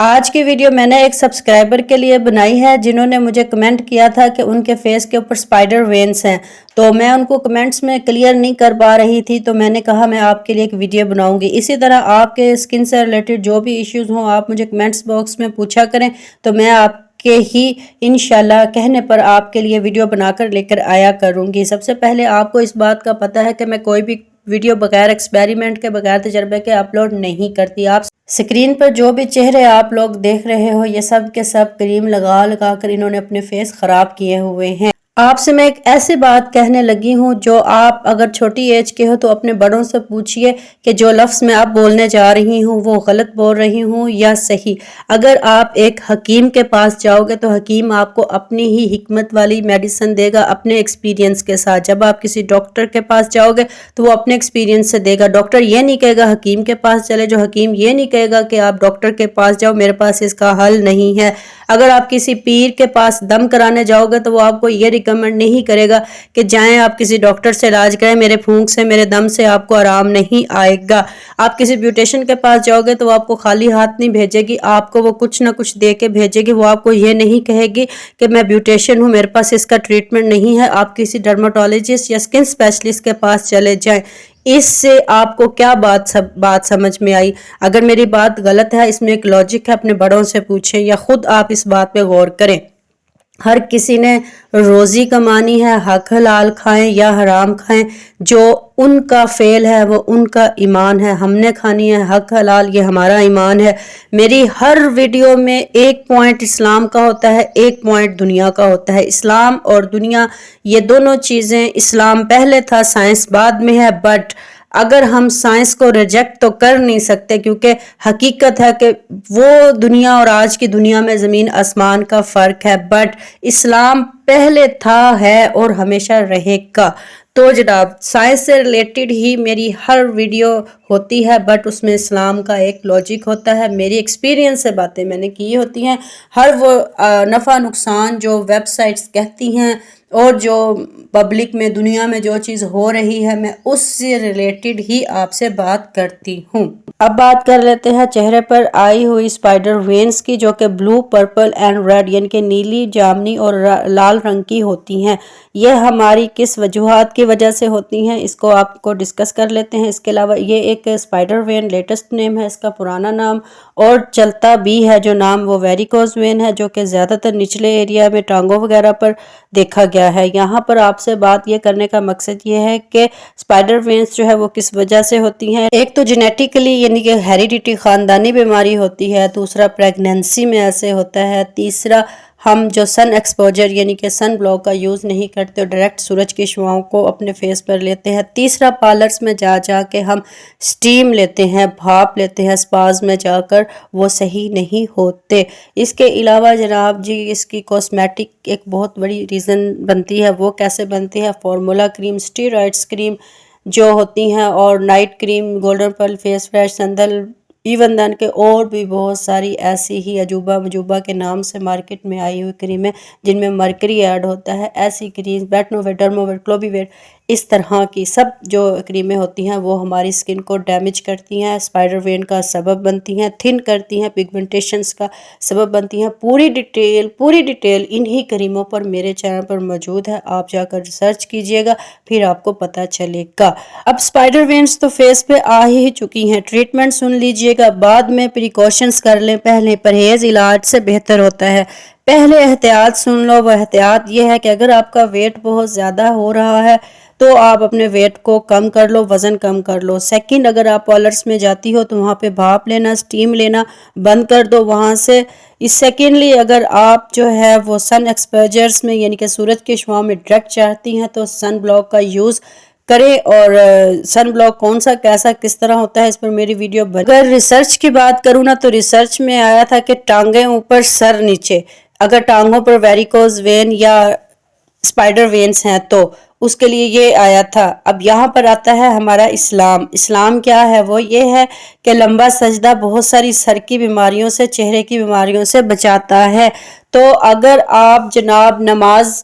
آج کی ویڈیو میں نے ایک سبسکرائبر کے لیے بنائی ہے جنہوں نے مجھے کمنٹ کیا تھا کہ ان کے فیس کے اوپر سپائڈر وینز ہیں، تو میں ان کو کمنٹس میں کلیئر نہیں کر پا رہی تھی، تو میں نے کہا میں آپ کے لیے ایک ویڈیو بناؤں گی۔ اسی طرح آپ کے اسکن سے ریلیٹڈ جو بھی ایشوز ہوں آپ مجھے کمنٹس باکس میں پوچھا کریں، تو میں آپ کے ہی انشاءاللہ کہنے پر آپ کے لیے ویڈیو بنا کر لے کر آیا کروں گی۔ سب سے پہلے آپ کو اس بات کا پتہ ہے کہ میں کوئی بھی ویڈیو بغیر ایکسپیریمنٹ کے بغیر تجربے کے اپلوڈ نہیں کرتی۔ آپ سکرین پر جو بھی چہرے آپ لوگ دیکھ رہے ہو یہ سب کے سب کریم لگا لگا کر انہوں نے اپنے فیس خراب کیے ہوئے ہیں۔ آپ سے میں ایک ایسی بات کہنے لگی ہوں جو آپ اگر چھوٹی ایج کے ہو تو اپنے بڑوں سے پوچھئے کہ جو لفظ میں آپ بولنے جا رہی ہوں وہ غلط بول رہی ہوں یا صحیح۔ اگر آپ ایک حکیم کے پاس جاؤ گے تو حکیم آپ کو اپنی ہی حکمت والی میڈیسن دے گا اپنے ایکسپیرینس کے ساتھ۔ جب آپ کسی ڈاکٹر کے پاس جاؤ گے تو وہ اپنے ایکسپیرینس سے دے گا۔ ڈاکٹر یہ نہیں کہے گا حکیم کے پاس چلے جو، حکیم یہ نہیں کہے گا کہ آپ ڈاکٹر کے پاس جاؤ میرے پاس اس کا حل نہیں ہے۔ اگر آپ کسی پیر کے پاس دم کرانے جاؤ گے تو وہ آپ کو یہ ریکمنڈ نہیں کرے گا کہ جائیں آپ کسی ڈاکٹر سے علاج کریں، میرے پھونک سے میرے دم سے آپ کو آرام نہیں آئے گا۔ آپ کسی بیوٹیشن کے پاس جاؤ گے تو وہ آپ کو خالی ہاتھ نہیں بھیجے گی، آپ کو وہ کچھ نہ کچھ دے کے بھیجے گی۔ وہ آپ کو یہ نہیں کہے گی کہ میں بیوٹیشن ہوں میرے پاس اس کا ٹریٹمنٹ نہیں ہے، آپ کسی ڈرماٹولوجسٹ یا اسکن اسپیشلسٹ کے پاس چلے جائیں۔ اس سے آپ کو کیا بات سمجھ میں آئی؟ اگر میری بات غلط ہے اس میں ایک لاجک ہے، اپنے بڑوں سے پوچھیں یا خود آپ اس بات پہ غور کریں۔ ہر کسی نے روزی کمانی ہے، حق حلال کھائیں یا حرام کھائیں، جو ان کا فعل ہے وہ ان کا ایمان ہے۔ ہم نے کھانی ہے حق حلال، یہ ہمارا ایمان ہے۔ میری ہر ویڈیو میں ایک پوائنٹ اسلام کا ہوتا ہے، ایک پوائنٹ دنیا کا ہوتا ہے۔ اسلام اور دنیا یہ دونوں چیزیں، اسلام پہلے تھا سائنس بعد میں ہے، بٹ اگر ہم سائنس کو ریجیکٹ تو کر نہیں سکتے کیونکہ حقیقت ہے کہ وہ دنیا اور آج کی دنیا میں زمین آسمان کا فرق ہے، بٹ اسلام پہلے تھا ہے اور ہمیشہ رہے گا۔ تو جناب سائنس سے ریلیٹڈ ہی میری ہر ویڈیو ہوتی ہے، بٹ اس میں اسلام کا ایک لاجک ہوتا ہے، میری ایکسپیرینس سے باتیں میں نے کی ہوتی ہیں۔ ہر وہ نفع نقصان جو ویب سائٹس کہتی ہیں اور جو پبلک میں دنیا میں جو چیز ہو رہی ہے میں اس سے ریلیٹڈ ہی آپ سے بات کرتی ہوں۔ اب بات کر لیتے ہیں چہرے پر آئی ہوئی سپائڈر وینز کی، جو کہ بلو، پرپل اینڈ ریڈ یعنی کہ نیلی، جامنی اور لال رنگ کی ہوتی ہیں۔ یہ ہماری کس وجوہات کی وجہ سے ہوتی ہیں اس کو آپ کو ڈسکس کر لیتے ہیں۔ اس کے علاوہ یہ ایک سپائڈر وین لیٹسٹ نیم ہے، اس کا پرانا نام اور چلتا بھی ہے جو نام وہ ویریکوز وین ہے، جو کہ زیادہ تر نچلے ایریا میں ٹانگوں وغیرہ پر دیکھا گیا ہے۔ یہاں پر آپ سے بات یہ کرنے کا مقصد یہ ہے کہ سپائڈر وینز جو ہے وہ کس وجہ سے ہوتی ہیں۔ ایک تو جینیٹیکلی یعنی کہ ہیریڈیٹی خاندانی بیماری ہوتی ہے، دوسرا پریگننسی میں ایسے ہوتا ہے، تیسرا ہم جو سن ایکسپوجر یعنی کہ سن بلاک کا یوز نہیں کرتے اور ڈائریکٹ سورج کی شعاؤں کو اپنے فیس پر لیتے ہیں، تیسرا پارلرز میں جا کے ہم سٹیم لیتے ہیں، بھاپ لیتے ہیں سپاز میں جا کر، وہ صحیح نہیں ہوتے۔ اس کے علاوہ جناب جی اس کی کاسمیٹک ایک بہت بڑی ریزن بنتی ہے، وہ کیسے بنتی ہے؟ فارمولا کریم، اسٹیرائڈز کریم جو ہوتی ہیں اور night cream, golden pearl face fresh, sandal, ایون دین کے اور بھی بہت ساری ایسی ہی عجوبہ مجوبہ کے نام سے مارکیٹ میں آئی ہوئی کریمیں جن میں مرکری ایڈ ہوتا ہے، ایسی کریم بیٹنوویٹ، ڈرموویٹ، کلوبیویٹ، اس طرح کی سب جو کریمیں ہوتی ہیں وہ ہماری سکن کو ڈیمیج کرتی ہیں، سپائڈر وین کا سبب بنتی ہیں، تھن کرتی ہیں، پگمنٹیشنز کا سبب بنتی ہیں۔ پوری ڈیٹیل انہی کریموں پر میرے چینل پر موجود ہے، آپ جا کر ریسرچ کیجئے گا پھر آپ کو پتہ چلے گا۔ اب سپائڈر وینز تو فیس پہ آ ہی چکی ہیں، ٹریٹمنٹ سن لیجئے گا، بعد میں پریکاشنز کر لیں، پہلے پرہیز علاج سے بہتر ہوتا ہے۔ پہلے احتیاط سن لو، وہ احتیاط یہ ہے کہ اگر آپ کا ویٹ بہت زیادہ ہو رہا ہے تو آپ اپنے ویٹ کو کم کر لو، وزن کم کر لو۔ سیکنڈ، اگر آپ پارلرز میں جاتی ہو تو وہاں پہ بھاپ لینا، سٹیم لینا بند کر دو وہاں سے۔ سیکنڈلی اگر آپ جو ہے وہ سن ایکسپوجرز میں یعنی کہ سورج کی شعاؤں میں ڈائریکٹ چاہتی ہیں تو سن بلاک کا یوز کریں، اور سن بلاک کون سا کیسا کس طرح ہوتا ہے اس پر میری ویڈیو اگر ریسرچ کی بات کروں نا تو ریسرچ میں آیا تھا کہ ٹانگیں اوپر سر نیچے، اگر ٹانگوں پر ویریکوز وین یا سپائڈر وینز ہیں تو اس کے لیے یہ آیا تھا۔ اب یہاں پر آتا ہے ہمارا اسلام۔ اسلام کیا ہے؟ وہ یہ ہے کہ لمبا سجدہ بہت ساری سر کی بیماریوں سے، چہرے کی بیماریوں سے بچاتا ہے۔ تو اگر آپ جناب نماز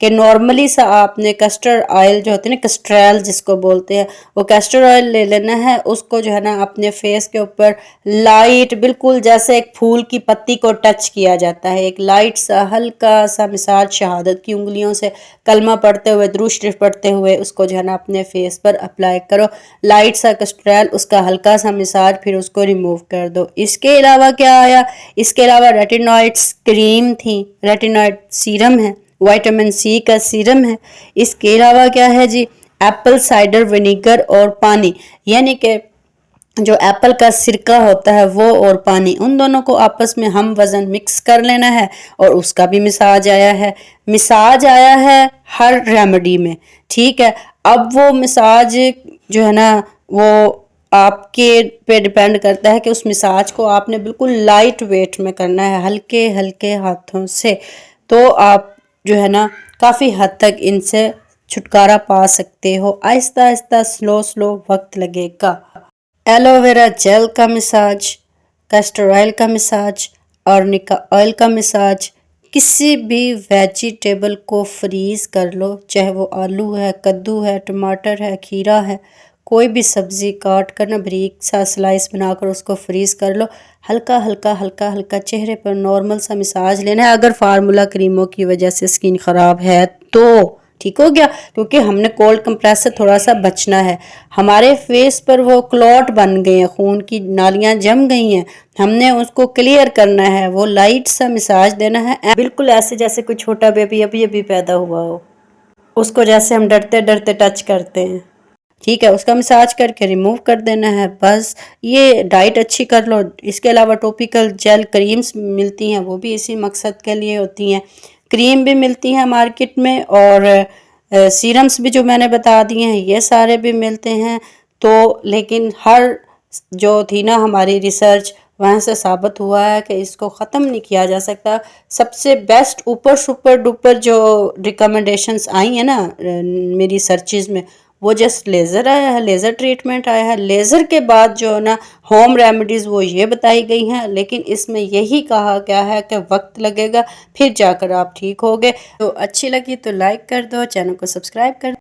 کہ نارملی سا آپ نے کسٹرڈ آئل جو ہوتے ہیں نا، کسٹریل جس کو بولتے ہیں، وہ کسٹرڈ آئل لے لینا ہے. اس کو جو ہے نا اپنے فیس کے اوپر لائٹ، بالکل جیسے ایک پھول کی پتی کو ٹچ کیا جاتا ہے، ایک لائٹ سا ہلکا سا مساج شہادت کی انگلیوں سے کلمہ پڑھتے ہوئے، درود شریف پڑھتے ہوئے اس کو جو ہے نا اپنے فیس پر اپلائی کرو. لائٹ سا کسٹریل، اس کا ہلکا سا مساج، پھر اس کو ریموو کر دو. اس کے علاوہ کیا آیا؟ اس کے علاوہ ریٹینوائڈس کریم تھی، ریٹینوائڈ سیرم ہے، وائٹامن سی کا سیرم ہے. اس کے علاوہ کیا ہے جی؟ ایپل سائڈر ونیگر اور پانی، یعنی کہ جو ایپل کا سرکہ ہوتا ہے وہ اور پانی، ان دونوں کو آپس میں ہم وزن مکس کر لینا ہے، اور اس کا بھی مساج آیا ہے. مساج آیا ہے ہر ریمیڈی میں، ٹھیک ہے. اب وہ مساج جو ہے نا وہ آپ کے پہ ڈیپینڈ کرتا ہے کہ اس مساج کو آپ نے بالکل لائٹ ویٹ میں کرنا ہے، ہلکے ہلکے ہاتھوں سے. تو آپ جو ہے نا کافی حد تک ان سے چھٹکارا پا سکتے ہو. آہستہ آہستہ سلو وقت لگے گا. ایلو ویرا جیل کا مساج، کسٹر آئل کا مساج، آرنیکا آئل کا مساج. کسی بھی ویجیٹیبل کو فریز کر لو، چاہے وہ آلو ہے، کدو ہے، ٹماٹر ہے، کھیرا ہے، کوئی بھی سبزی کاٹ کر نا بریک سا سلائس بنا کر اس کو فریز کر لو. ہلکا ہلکا چہرے پر نارمل سا مساج لینا ہے. اگر فارمولا کریموں کی وجہ سے سکین خراب ہے تو ٹھیک ہو گیا، کیونکہ ہم نے کولڈ کمپریس سے تھوڑا سا بچنا ہے. ہمارے فیس پر وہ کلوٹ بن گئے ہیں، خون کی نالیاں جم گئی ہیں، ہم نے اس کو کلیئر کرنا ہے. وہ لائٹ سا مساج دینا ہے، بالکل ایسے جیسے کوئی چھوٹا بیبی ابھی پیدا ہوا ہو، اس کو جیسے ہم ڈرتے ٹچ کرتے ہیں، ٹھیک ہے. اس کا مساج کر کے ریموو کر دینا ہے. بس یہ ڈائٹ اچھی کر لو. اس کے علاوہ ٹوپیکل جیل کریمز ملتی ہیں، وہ بھی اسی مقصد کے لیے ہوتی ہیں. کریم بھی ملتی ہیں مارکیٹ میں، اور سیرمز بھی جو میں نے بتا دیے ہیں یہ سارے بھی ملتے ہیں. تو لیکن ہر جو تھی نا ہماری ریسرچ، وہاں سے ثابت ہوا ہے کہ اس کو ختم نہیں کیا جا سکتا. سب سے بیسٹ اوپر سپر ڈوپر جو ریکمنڈیشنز آئی ہیں نا میری سرچز میں، وہ جسٹ لیزر آیا ہے، لیزر ٹریٹمنٹ آیا ہے. لیزر کے بعد جو نا ہوم ریمیڈیز وہ یہ بتائی گئی ہیں، لیکن اس میں یہی کہا گیا ہے کہ وقت لگے گا، پھر جا کر آپ ٹھیک ہوگے. تو اچھی لگی تو لائک کر دو، چینل کو سبسکرائب کر دو.